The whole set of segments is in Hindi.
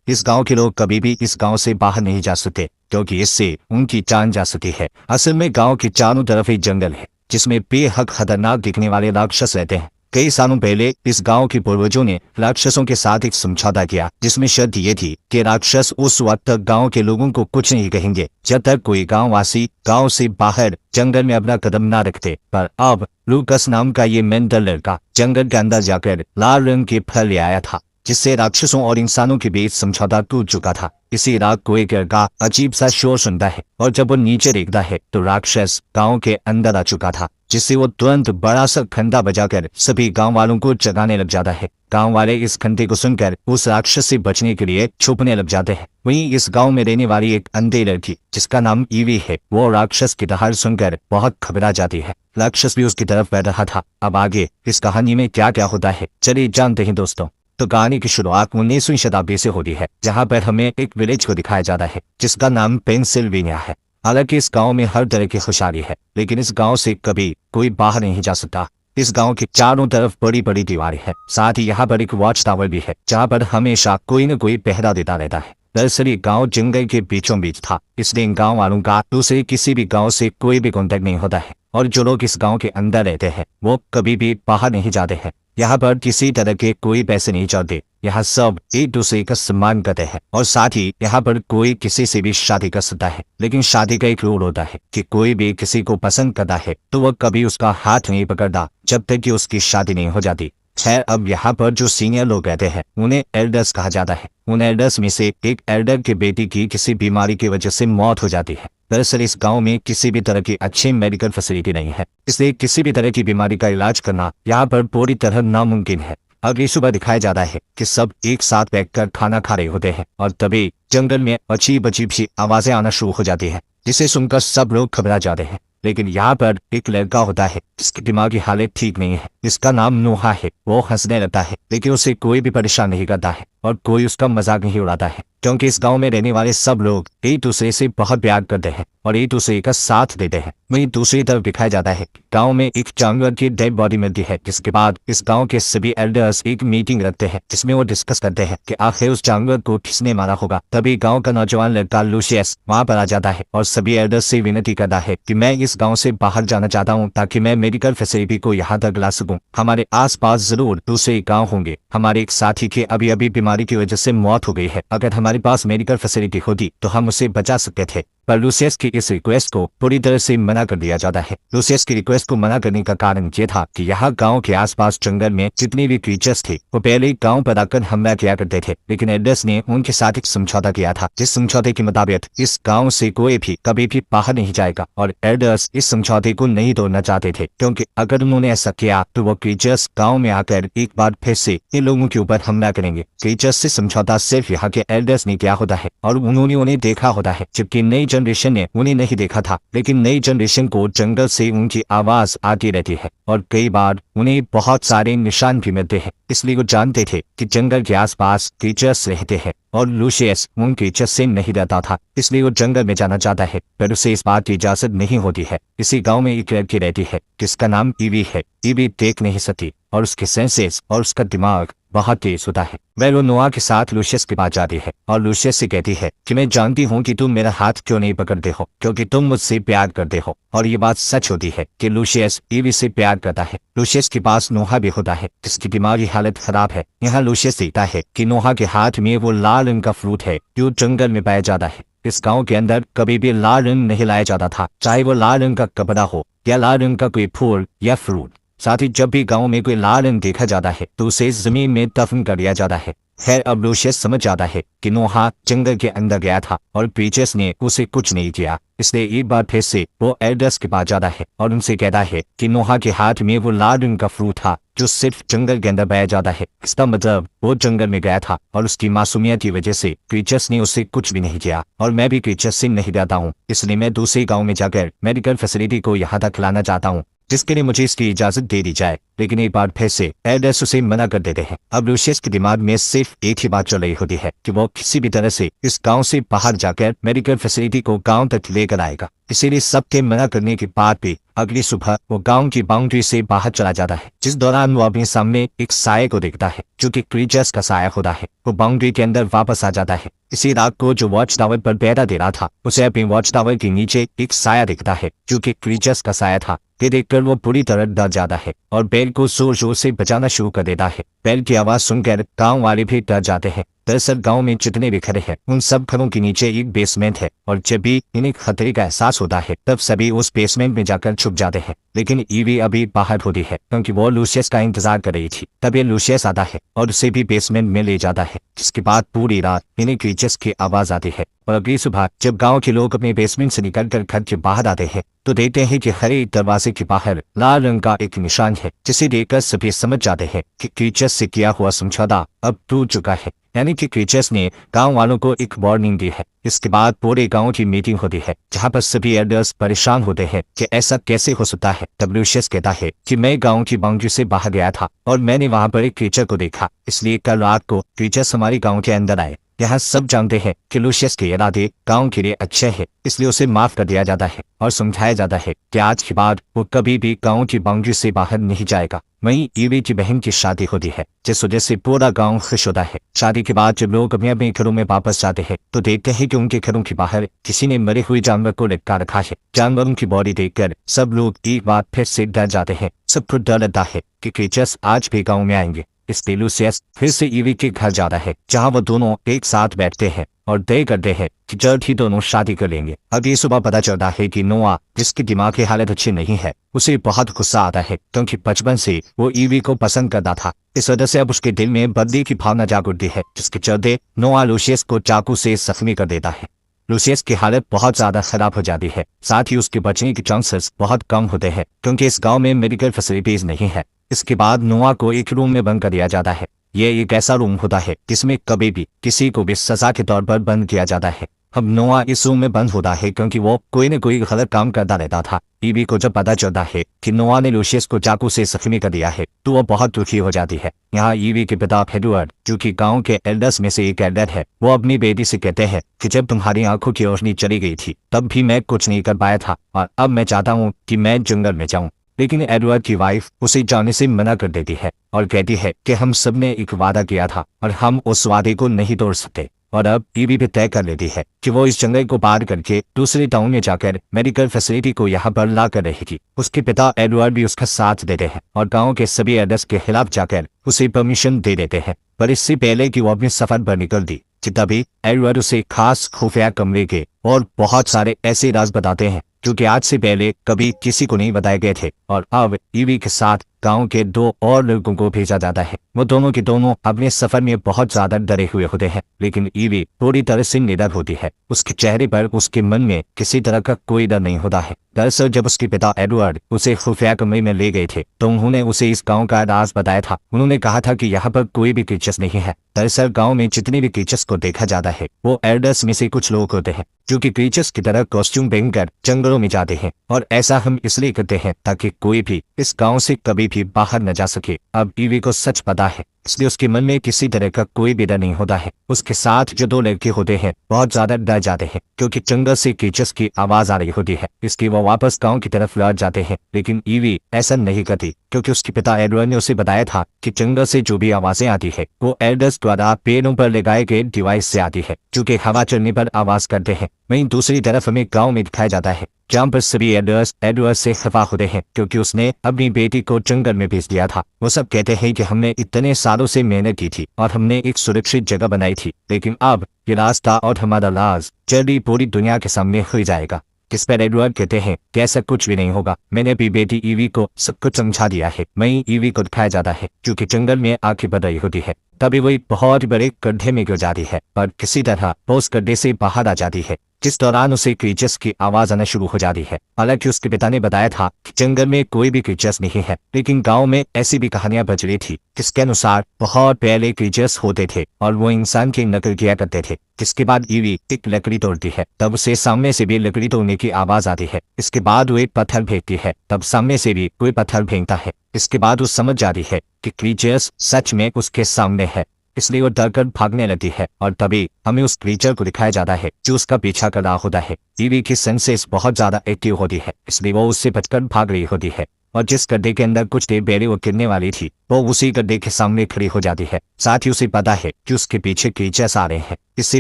इस गांव के लोग कभी भी इस गांव से बाहर नहीं जा सकते क्योंकि इससे उनकी जान जा सकती है। असल में गांव के चारों तरफ एक जंगल है जिसमें बेहद खतरनाक दिखने वाले राक्षस रहते हैं। कई सालों पहले इस गांव के पूर्वजों ने राक्षसों के साथ एक समझौता किया जिसमें शर्त ये थी कि राक्षस उस वक्त तक गांव के लोगों को कुछ नहीं कहेंगे जब तक कोई गांववासी गांव से बाहर जंगल में अपना कदम ना रखते। पर अब लूकस नाम का ये मेंटल लड़का जंगल के अंदर जाकर लाल रंग के फल ले आया था जिससे राक्षसों और इंसानों के बीच समझौता टूट चुका था। इसी रात को एक लड़का अजीब सा शोर सुनता है और जब वो नीचे देखता है तो राक्षस गांव के अंदर आ चुका था, जिससे वो तुरंत बड़ा सा घंटा बजाकर सभी गांव वालों को जगाने लग जाता है। गांव वाले इस घंटे को सुनकर उस राक्षस से बचने के लिए छुपने लग जाते हैं। वहीं इस गांव में रहने वाली एक अंधे लड़की जिसका नाम ईवी है, वो राक्षस की दहाड़ सुनकर बहुत घबरा जाती है। राक्षस भी उसकी तरफ बढ़ रहा था। अब आगे इस कहानी में क्या क्या होता है चलिए जानते हैं दोस्तों। तो कहानी की शुरुआत 19वीं शताब्दी से होती है जहाँ पर हमें एक विलेज को दिखाया जाता है जिसका नाम पेंसिल्वेनिया है। हालांकि इस गांव में हर तरह की खुशहाली है लेकिन इस गांव से कभी कोई बाहर नहीं जा सकता। इस गांव के चारों तरफ बड़ी बड़ी दीवारें हैं, साथ ही यहाँ पर एक वॉच टावर भी है जहाँ पर हमेशा कोई न कोई पहरा देता रहता है। दरअसल ये गांव जंगल के बीचों बीच था, इसलिए इन गांव वालों का दूसरे किसी भी गांव से कोई भी कॉन्टेक्ट नहीं होता है और जो लोग इस गांव के अंदर रहते हैं वो कभी भी बाहर नहीं जाते हैं। यहाँ पर किसी तरह के कोई पैसे नहीं चलते, यहाँ सब एक दूसरे का सम्मान करते हैं और साथ ही यहाँ पर कोई किसी से भी शादी कर सकता है। लेकिन शादी का एक रूल होता है कि कोई भी किसी को पसंद करता है तो वह कभी उसका हाथ नहीं पकड़ता जब तक कि उसकी शादी नहीं हो जाती। खैर अब यहाँ पर जो सीनियर लोग रहते हैं उन्हें एल्डर्स कहा जाता है। उन एल्डर्स में से एक एल्डर के बेटी की किसी बीमारी की वजह से मौत हो जाती है। दरअसल इस गांव में किसी भी तरह की अच्छी मेडिकल फैसिलिटी नहीं है, इसलिए किसी भी तरह की बीमारी का इलाज करना यहाँ पर पूरी तरह नामुमकिन है। अगली सुबह दिखाया जाता है कि सब एक साथ बैठकर खाना खा रहे होते हैं और तभी जंगल में अजीब अजीब सी आवाजें आना शुरू हो जाती है जिसे सुनकर सब लोग घबरा जाते हैं। लेकिन यहाँ पर एक लड़का होता है जिसकी दिमागी हालत ठीक नहीं है। इसका नाम नोहा है। वो हंसने लगता है लेकिन उसे कोई भी परेशान नहीं करता है और कोई उसका मजाक नहीं उड़ाता है क्योंकि इस गांव में रहने वाले सब लोग एक दूसरे से बहुत प्यार करते हैं और एक दूसरे का साथ देते हैं। वहीं दूसरी तरफ दिखाया जाता है गांव में एक जानवर की डेड बॉडी मिलती है, जिसके बाद इस गांव के सभी एल्डर्स एक मीटिंग रखते हैं जिसमें वो डिस्कस करते हैं कि आखिर उस जानवर को किसने मारा होगा। तभी गांव का नौजवान लड़का लूसियस वहां पर आ जाता है और सभी एल्डर्स से विनती करता है कि मैं इस गाँव से बाहर जाना चाहता हूँ ताकि मैं मेडिकल फैसिलिटी को यहाँ तक ला सकूँ। हमारे आस पास जरूर दूसरे गाँव होंगे। हमारे एक साथी की अभी अभी बीमारी की वजह से मौत हो गई है, अगर हमारे पास मेडिकल फैसिलिटी होती तो हम उसे बचा सकते थे। पर लूसियस की इस रिक्वेस्ट को पूरी तरह से मना कर दिया जाता है। लूसियस की रिक्वेस्ट को मना करने का कारण ये था कि यहाँ गांव के आसपास जंगल में जितनी भी क्रीचर्स थे वो पहले गांव पर आकर हमला किया करते थे, लेकिन एल्डर्स ने उनके साथ एक समझौता किया था जिस समझौते के मुताबिक इस गांव से कोई भी कभी भी बाहर नहीं जाएगा और एल्डर्स इस समझौते को नहीं तोड़ना चाहते थे क्योंकि अगर उन्होंने ऐसा किया तो वो क्रीचर्स गाँव में आकर एक बार फिर से इन लोगों के ऊपर हमला करेंगे। क्रीचर्स से समझौता सिर्फ यहाँ के एल्डर्स ने किया होता है और उन्होंने उन्हें देखा होता है, जबकि नई जनरेशन ने उन्हें नहीं देखा था। लेकिन नई जनरेशन को जंगल से उनकी आवाज आती रहती है और कई बार उन्हें बहुत सारे निशान भी मिलते हैं, इसलिए वो जानते थे कि जंगल के आसपास क्रीचर्स रहते हैं और लूसियस उन क्रीचर्स से नहीं रहता था, इसलिए वो जंगल में जाना चाहता है पर उसे इस बात की इजाजत नहीं होती है। इसी गांव में एक लड़की रहती है जिसका नाम ईवी है। ईवी देख नहीं सकती और उसके सेंसेस और उसका दिमाग बहुत तेज होता है। वह वो नोआ के साथ लूसियस के पास जाती है और लूसियस से कहती है कि मैं जानती हूँ कि तुम मेरा हाथ क्यों नहीं पकड़ते हो, क्योंकि तुम मुझसे प्यार करते हो। और ये बात सच होती है कि लूसियस ईवी से प्यार करता है। लूसियस के पास नोहा भी होता है जिसकी दिमागी हालत खराब है। यहाँ लूसियस देखता है कि नोहा के हाथ में वो लाल रंग का फ्रूट है जो जंगल में पाया जाता है। इस गांव के अंदर कभी भी लाल रंग नहीं लाया जाता था, चाहे वो लाल रंग का कपड़ा हो या लाल रंग का कोई फूल या फ्रूट। साथ ही जब भी गांव में कोई लाल रंग देखा जाता है तो उसे जमीन में दफन कर दिया जाता है। खैर अब लूसियस समझ जाता है कि नोहा जंगल के अंदर गया था और क्रीचर्स ने उसे कुछ नहीं किया, इसलिए एक बार फिर से वो एल्डर्स के पास जाता है और उनसे कहता है कि नोहा के हाथ में वो लाल रंग का फ्रूट था जो सिर्फ जंगल के अंदर पाया जाता है। इसका मतलब वो जंगल में गया था और उसकी मासूमियत की वजह से क्रीचर्स ने उसे कुछ भी नहीं किया और मैं भी क्रीचर्स से नहीं डरता हूँ, इसलिए मैं दूसरे गाँव में जाकर मेडिकल फैसिलिटी को यहाँ तक लाना चाहता हूँ जिसके लिए मुझे इसकी इजाजत दे दी जाए, लेकिन एक बार फिर से एडर्स उसे मना कर देते हैं। अब लूसियस के दिमाग में सिर्फ एक ही बात चल रही होती है कि वो किसी भी तरह से इस गांव से बाहर जाकर मेडिकल फैसिलिटी को गांव तक लेकर आएगा। इसीलिए सबके मना करने के बाद भी अगली सुबह वो गांव की बाउंड्री से बाहर चला जाता है, जिस दौरान वो अपने सामने एक साये को देखता है जो कि क्रीचर्स का साया होता है। वो बाउंड्री के अंदर वापस आ जाता है। इसी रात को जो वॉच टावर पर पहरा दे रहा था, उसे अपने वॉच टावर के नीचे एक साया दिखता है जो कि क्रीचर्स का साया था। ये देखकर वो पूरी तरह डर जाता है और बेल को जोर जोर से बजाना शुरू कर देता है। बेल की आवाज सुनकर गांव वाले भी डर जाते हैं। दरअसल गांव में जितने भी घरे हैं उन सब घरों के नीचे एक बेसमेंट है और जब भी इन्हें खतरे का एहसास होता है तब सभी उस बेसमेंट में जाकर छुप जाते हैं। लेकिन ईवी अभी बाहर होती है क्योंकि वो लूसियस का इंतजार कर रही थी। तभी लूसियस आता है और उसे भी बेसमेंट में ले जाता है, जिसके बाद पूरी रात इन्हें क्रीचर्स की आवाज आती है। और अगली सुबह जब गांव के लोग अपने बेसमेंट से निकलकर घर के बाहर आते हैं तो देखते हैं कि हरे दरवाजे के बाहर लाल रंग का एक निशान है, जिसे देखकर सभी समझ जाते हैं कि क्रीचर्स से किया हुआ समझौता अब टूट चुका है, यानी कि क्रीचर्स ने गांव वालों को एक वार्निंग दी है। इसके बाद पूरे गांव की मीटिंग होती है जहां पर सभी एल्डर्स परेशान होते हैं कि ऐसा कैसे हो सकता है। तब लूसियस कहता है कि मैं गांव की बाउंड्री से बाहर गया था और मैंने वहां पर एक क्रीचर को देखा, इसलिए कल रात को क्रीचर्स हमारे गांव के अंदर आए। यहाँ सब जानते हैं कि लूसियस के इरादे गांव के लिए अच्छे हैं, इसलिए उसे माफ कर दिया जाता है और समझाया जाता है कि आज के बाद वो कभी भी गांव की बाउंड्री से बाहर नहीं जाएगा। वहीं ईवी की बहन की शादी होती है, जिस वजह से पूरा गांव खुश होता है। शादी के बाद जब लोग अपने अपने घरों में वापस जाते हैं तो देखते हैं कि उनके घरों के बाहर किसी ने मरे हुए जानवर को लटका रखा है। जानवरों की बॉडी देखकर सब लोग एक बार फिर से डर जाते हैं। सबको डर लगता है कि क्रीचर्स आज भी गाँव में आएंगे। इसलिए लूसियस फिर से ईवी के घर जाता है, जहां वो दोनों एक साथ बैठते हैं और तय करते हैं कि जल्द ही दोनों शादी कर लेंगे। अगली सुबह पता चलता है कि नोआ, जिसकी दिमाग की हालत अच्छी नहीं है, उसे बहुत गुस्सा आता है क्योंकि बचपन से वो ईवी को पसंद करता था। इस वजह से अब उसके दिल में बदले की भावना जाग उठती है, जिसके चलते नोआ लूसियस को चाकू से जख्मी कर देता है। लूसियस की हालत बहुत ज्यादा खराब हो जाती है, साथ ही उसके बचने के चांसेस बहुत कम होते हैं क्योंकि इस गांव में मेडिकल फैसिलिटीज नहीं है। इसके बाद नोआ को एक रूम में बंद कर दिया जाता है। ये एक ऐसा रूम होता है जिसमें कभी भी किसी को भी सजा के तौर पर बंद किया जाता है। अब नोआ इस रूम में बंद होता है क्योंकि वो कोई न कोई गलत काम करता रहता था। ईवी को जब पता चलता है कि नोआ ने लूसियस को चाकू से जख्मी कर दिया है तो वो बहुत दुखी हो जाती है। यहाँ ईवी के पिता एडवर्ड, जो कि गांव के एल्डर्स में से एक एल्डर है, वो अपनी बेटी से कहते हैं कि जब तुम्हारी आंखों की रोशनी चली गई थी तब भी मैं कुछ नहीं कर पाया था और अब मैं चाहता हूँ कि मैं जंगल में जाऊँ। लेकिन एडवर्ड की वाइफ उसे जाने से मना कर देती है और कहती है कि हम सब ने एक वादा किया था और हम उस वादे को नहीं तोड़ सकते। और अब ईवी भी तय कर लेती है कि वो इस जंगल को पार करके दूसरे टाउन में जाकर मेडिकल फैसिलिटी को यहाँ पर ला कर रहेगी। उसके पिता एडवर्ड भी उसका साथ देते हैं और गांव के सभी एल्डर्स के खिलाफ जाकर उसे परमिशन दे देते हैं। पर इससे पहले कि वो अपने सफर पर निकल दी, तभी एडवर्ड उसे खास खुफिया कमरे के और बहुत सारे ऐसे राज बताते हैं जो कि आज से पहले कभी किसी को नहीं बताए गए थे। और अब ईवी के साथ गांव के 2 और लोगों को भेजा जाता है। वो दोनों के दोनों अपने सफर में बहुत ज्यादा डरे हुए होते हैं, लेकिन ईवी पूरी तरह से निडर होती है। उसके चेहरे पर, उसके मन में किसी तरह का कोई डर नहीं होता है। दरअसल जब उसके पिता एडवर्ड उसे खुफिया कमरे में ले गए थे तो उन्होंने उसे इस गाँव का राज बताया था। उन्होंने कहा था कि यहाँ पर कोई भी क्रीचर्स नहीं है। दरअसल गाँव में जितने भी क्रीचर्स को देखा जाता है वो एल्डर्स में से कुछ लोग होते हैं जो कि क्रीचर्स की तरह कॉस्ट्यूम पहनकर जंगलों में जाते हैं, और ऐसा हम इसलिए करते हैं ताकि कोई भी इस गांव से कभी भी बाहर न जा सके। अब ईवी को सच पता है, इसलिए उसके मन में किसी तरह का कोई भी डर नहीं होता है। उसके साथ जो 2 लड़के होते हैं बहुत ज्यादा डर जाते हैं क्योंकि जंगल से क्रीचर्स की आवाज आ रही होती है, इसलिए वो वापस गांव की तरफ लौट जाते हैं। लेकिन ईवी ऐसा नहीं करती क्योंकि उसके पिता एडवर्ड ने उसे बताया था कि जंगल से जो भी आवाजें आती है वो एल्डर्स द्वारा पेड़ों पर लगाए गए डिवाइस से आती है जो कि हवा चलने पर आवाज करते हैं। वहीं दूसरी तरफ हमें गाँव में दिखाया जाता है जहाँ पर सभी एल्डर्स एडवर्ड से खफा होते हैं क्योंकि उसने अपनी बेटी को जंगल में भेज दिया था। वो सब कहते हैं कि हमने इतने सालों से मेहनत की थी और हमने एक सुरक्षित जगह बनाई थी, लेकिन अब ये रास्ता और हमारा राज जल्दी पूरी दुनिया के सामने हो जाएगा। जिस पर एडवर्ड कहते हैं कि ऐसा कुछ भी नहीं होगा, मैंने अपनी बेटी ईवी को सब कुछ समझा दिया है। वहीं ईवी को दिखाया जाता है जो कि जंगल में आगे बढ़ रही होती है। तभी वो एक बहुत बड़े गड्ढे में गिर जाती है, पर किसी तरह वो उस गड्ढे से बाहर आ जाती है, जिस दौरान उसे क्रीचर्स की आवाज आना शुरू हो जाती है। हालांकि उसके पिता ने बताया था कि जंगल में कोई भी क्रीचर्स नहीं है, लेकिन गांव में ऐसी भी कहानियां बच रही थी जिसके अनुसार बहुत पहले क्रीचर्स होते थे और वो इंसान की नकल किया करते थे। जिसके बाद ईवी एक लकड़ी तोड़ती है, तब उसे सामने से भी लकड़ी तोड़ने की आवाज आती है। इसके बाद वो एक पत्थर फेंकती है, तब सामने से भी कोई पत्थर फेंकता है। इसके बाद वो समझ जाती है कि क्रीचर्स सच में उसके सामने है, इसलिए वो डरकर भागने लगती है और तभी हमें उस क्रीचर को दिखाया जाता है जो उसका पीछा कर रहा होता है। ईवी की सेंसेस बहुत ज्यादा एक्टिव होती है, इसलिए वो उससे बचकर भाग रही होती है और जिस गड्ढे के अंदर कुछ देर पहले वो गिरने वाली थी वो उसी गड्ढे के सामने खड़ी हो जाती है। साथ ही उसे पता है कि उसके पीछे क्रीचर्स आ रहे हैं। इससे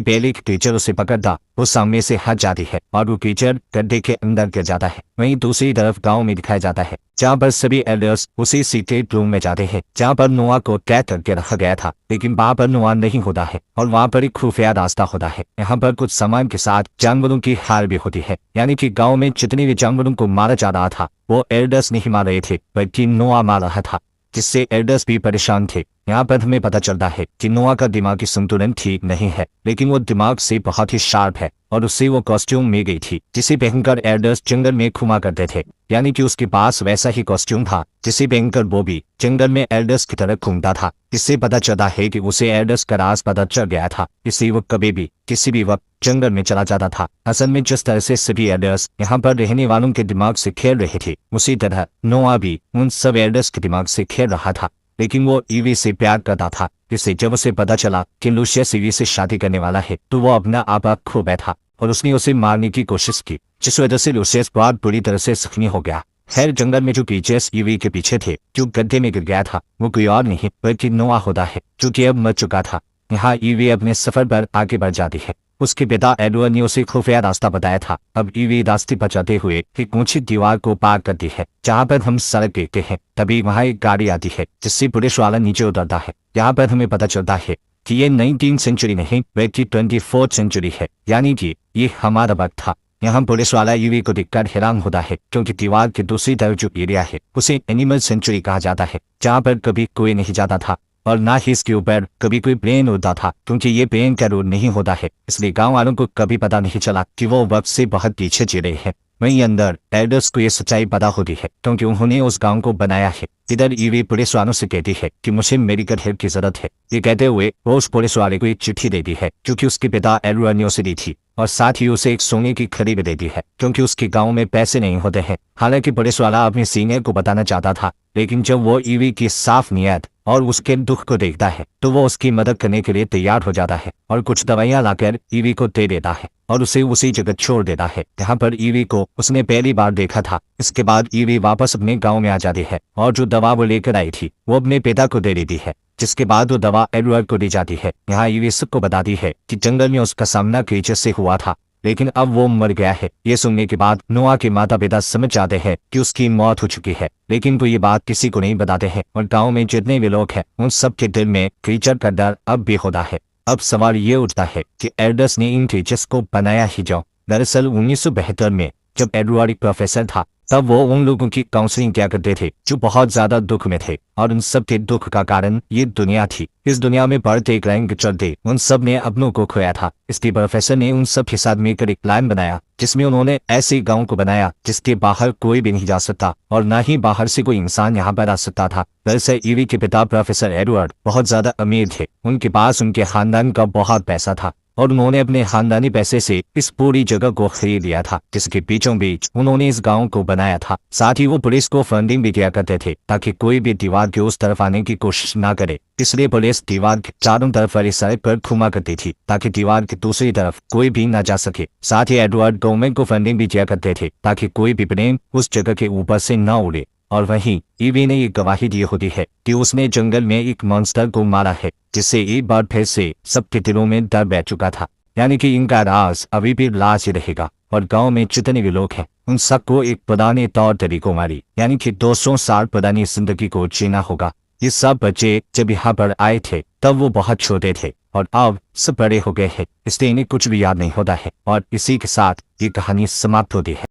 पहले कि क्रीचर उसे पकड़ता वो सामने से हट जाती है और वो क्रीचर गड्ढे के अंदर गिर जाता है। वहीं दूसरी तरफ गांव में दिखाया जाता है जहाँ पर सभी एल्डर्स उसी सीक्रेट रूम में जाते हैं जहाँ पर नोआ को कैद करके रखा गया था, लेकिन वहाँ पर नोआ नहीं होता है और वहाँ पर एक खुफिया रास्ता होता है। यहाँ पर कुछ सामान के साथ जानवरों की हार भी होती है, यानी कि गांव में जितने भी जानवरों को मारा जा रहा था वो एल्डर्स नहीं मार रहे थे बल्कि नोआ मार रहा था, जिससे एल्डर्स भी परेशान थे। यहाँ पर हमें पता चलता है कि नोआ का दिमागी संतुलन ठीक नहीं है, लेकिन वो दिमाग से बहुत ही शार्प है और उससे वो कॉस्ट्यूम मिल गई थी जिसे पहनकर एल्डर्स जंगल में घुमा करते थे, यानी कि उसके पास वैसा ही कॉस्ट्यूम था जिसे पहनकर वो भी जंगल में एल्डर्स की तरह घूमता था। इससे पता चलता है कि उसे एल्डर्स का राज पता चल गया था, इसलिए वो कभी भी किसी भी वक्त जंगल में चला जाता था। असल में जिस तरह से सभी एल्डर्स यहाँ पर रहने वालों के दिमाग से खेल रहे थे, उसी तरह नोआ भी उन सब एल्डर्स के दिमाग से खेल रहा था, लेकिन वो ईवी से प्यार करता था। इससे जब उसे पता चला कि लूसियस ईवी से शादी करने वाला है तो वो अपना आपा खो बैठा और उसने उसे मारने की कोशिश की, जिस वजह से लूसियस बहुत बुरी तरह से जख्मी हो गया। खैर जंगल में जो क्रीचर्स ईवी के पीछे थे जो गड्ढे में गिर गया था वो कोई और नहीं बल्कि नोआ होता है जो कि अब मर चुका था। यहाँ ईवी अपने सफर पर आगे बढ़ जाती है। उसके पिता एडवर्ड ने उसे खुफिया रास्ता बताया था। अब ईवी रास्ते पर जाते हुए एक ऊंची दीवार को पार करती है जहाँ पर हम सड़क देखते हैं। तभी वहाँ एक गाड़ी आती है जिससे पुलिस वाला नीचे उतरता है। यहाँ पर हमें पता चलता है कि ये 19वीं सेंचुरी नहीं बल्कि 24th सेंचुरी है, यानी कि ये हमारा वक्त था। यहाँ पुलिस वाला ईवी को देखकर हैरान होता है क्योंकि दीवार के दूसरी तरफ जो एरिया है उसे एनिमल सेंचुरी कहा जाता है, जहाँ पर कभी कोई नहीं जाता था और ना ही इसके ऊपर कभी कोई प्लेन उड़ता था, क्योंकि ये प्लेन का रूट नहीं होता है। इसलिए गांव वालों को कभी पता नहीं चला कि वो वक्त से बहुत पीछे जी रहे हैं। वहीं अंदर एल्डर्स को ये सच्चाई पता होती है क्योंकि उन्होंने उस गांव को बनाया है। इधर ईवी पुलिस वालों से कहती है कि मुझे मेडिकल हेल्प की जरूरत है। ये कहते हुए वो उस पुलिस वाले को एक चिट्ठी देती है क्योंकि उसके पिता एडवर्ड ने उसे दी थी, और साथ ही उसे एक सोने की खड़ी भी देती है क्योंकि उसके गांव में पैसे नहीं होते हैं। हालांकि पुलिस वाला अपने सीनियर को बताना चाहता था, लेकिन जब वो ईवी की साफ नीयत और उसके दुख को देखता है तो वो उसकी मदद करने के लिए तैयार हो जाता है और कुछ दवाइयां लाकर ईवी को दे देता है और उसे उसी जगह छोड़ देता है जहाँ पर ईवी को उसने पहली बार देखा था। इसके बाद ईवी वापस अपने गांव में आ जाती है और जो दवा वो लेकर आई थी वो अपने पिता को दे देती है, जिसके बाद वो दवा एडवर्ड को दी जाती है। यहाँ ईवी सबको बताती है कि जंगल में उसका सामना क्रीचर से हुआ था, लेकिन अब वो मर गया है। ये सुनने के बाद नोआ के माता पिता समझ जाते हैं कि उसकी मौत हो चुकी है, लेकिन वो ये बात किसी को नहीं बताते हैं और गांव में जितने भी लोग हैं उन सब के दिल में क्रीचर का डर अब भी होता है। अब सवाल ये उठता है कि एल्डर्स ने इन क्रीचर्स को बनाया ही क्यों? दरअसल 1972 में जब एडवर्ड एक प्रोफेसर था तब वो उन लोगों की काउंसलिंग किया करते थे जो बहुत ज्यादा दुख में थे, और उन सब के दुख का कारण ये दुनिया थी। इस दुनिया में बढ़ते क्राइम के चलते उन सब ने अपनों को खोया था। इसलिए प्रोफेसर ने उन सब के साथ मिलकर एक प्लान बनाया जिसमें उन्होंने ऐसे गांव को बनाया जिसके बाहर कोई भी नहीं जा सकता और न ही बाहर से कोई इंसान यहाँ पर आ सकता था। दरअसल ईवी के पिता प्रोफेसर एडवर्ड बहुत ज्यादा अमीर थे, उनके पास उनके खानदान का बहुत पैसा था और उन्होंने अपने खानदानी पैसे से इस पूरी जगह को खरीद लिया था जिसके बीचों बीच उन्होंने इस गांव को बनाया था। साथ ही वो पुलिस को फंडिंग भी किया करते थे ताकि कोई भी दीवार के उस तरफ आने की कोशिश ना करे। इसलिए पुलिस दीवार के चारों तरफ वाली सड़क पर घुमा करती थी ताकि दीवार की दूसरी तरफ कोई भी ना जा सके। साथ ही एडवर्ड गवर्नमेंट को फंडिंग भी किया करते थे ताकि कोई भी प्लेन उस जगह के ऊपर से न उड़े। और वहीं ईवी ने ये गवाही दी होती है कि उसने जंगल में एक मॉन्स्टर को मारा है, जिससे एक बार फिर से सबके दिलों में डर बैठ चुका था, यानी कि इनका राज अभी भी राज ही रहेगा और गांव में जितने भी लोग हैं उन सबको एक पुराने तौर तरीकों वाली यानी कि 200 साल पुरानी जिंदगी को जीना होगा। ये सब बच्चे जब यहाँ पर आए थे तब वो बहुत छोटे थे और अब सब बड़े हो गए हैं, इसलिए इन्हें कुछ भी याद नहीं होता है। और इसी के साथ ये कहानी समाप्त होती है।